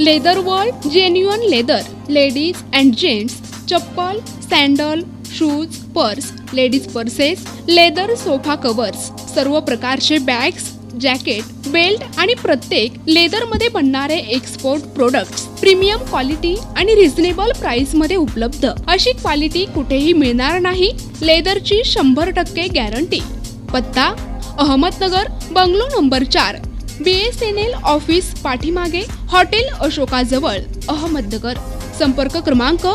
Leather world genuine leather ladies and gents chappal, sandal, shoes, purse, ladies purses, leather sofa covers, सर्व प्रकारचे bags, jacket, belt आणि प्रत्येक लेदरमध्ये बनणारे एक्सपोर्ट प्रोडक्ट्स प्रीमियम क्वालिटी आणि reasonable price मध्ये उपलब्ध। अशी क्वालिटी कुठेही मिळणार नाही। लेदरची 100% गॅरंटी। पत्ता Ahmednagar, bungalow number 4, BSNL office पाठीमागे, हॉटेल अशोकाजवळ, अहमदनगर। संपर्क क्रमांक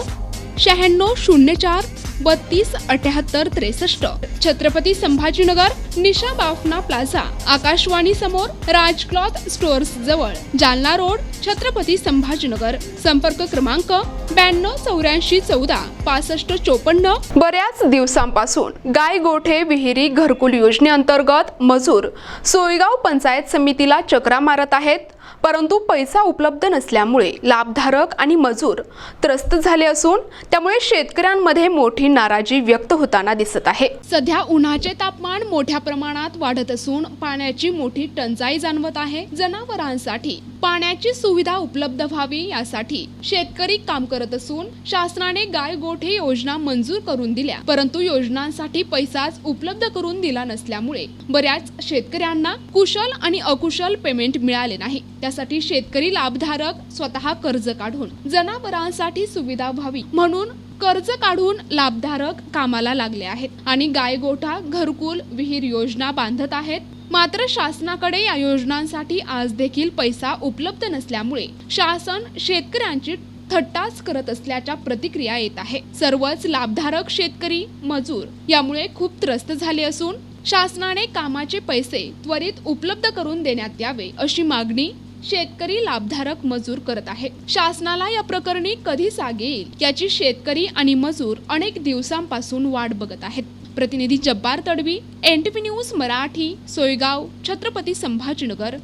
9604 32 78 63। छत्रपती संभाजीनगर, निशा बाफना प्लाझा, आकाशवाणी समोर, राज क्लॉथ स्टोअर्स जवळ, जालना रोड, छत्रपती संभाजीनगर। संपर्क क्रमांक 92 84 14 65 54। बऱ्याच दिवसांपासून गाय गोठे विहिरी घरकुल योजनेअंतर्गत मजूर सोयगाव पंचायत समितीला चक्रा मारत आहेत, परंतु पैसा उपलब्ध नसल्यामुळे लाभधारक आणि मजूर त्रस्त झाले असून त्यामुळे शेतकऱ्यांमध्ये मोठी नाराजी व्यक्त होताना दिसत आहे। सध्या उन्हाचे तापमान मोठ्या प्रमाणात वाढत असून पाण्याची मोठी टंचाई जाणवत आहे। जनावरांसाठी पाण्याची सुविधा उपलब्ध व्हावी यासाठी शेतकरी काम करत असून शासनाने गाय गोठे योजना मंजूर करून दिल्या, परंतु योजनांसाठी पैसाच उपलब्ध करून दिला नसल्यामुळे बऱ्याच शेतकऱ्यांना कुशल आणि अकुशल पेमेंट मिळाले नाही। त्यासाठी शेतकरी लाभधारक स्वतः कर्ज काढून जनावरांसाठी सुविधा व्हावी म्हणून कर्ज काढून लाभधारक कामाला लागले आहेत आणि गाय गोठा घरकुल विहीर योजना बांधत आहेत। मात्र शासनाकडे या योजनांसाठी आज देखील पैसा उपलब्ध नसल्यामुळे शासन शेतकऱ्यांची थट्टाच करत असल्याच्या प्रतिक्रिया येत आहे। सर्वच लाभधारक शेतकरी मजूर यामुळे खूप त्रस्त झाले असून शासनाने कामाचे पैसे त्वरित उपलब्ध करून देण्यात यावे अशी मागणी शेतकरी लाभधारक मजूर करत आहे। शासनाला या प्रकरणी कधी जाग येईल याची शेतकरी आणि मजूर अनेक दिवसांपासून वाट बघत आहेत। प्रतिनिधी जब्बार तडवी, NTV न्यूज मराठी, सोयगाव, छत्रपती संभाजीनगर।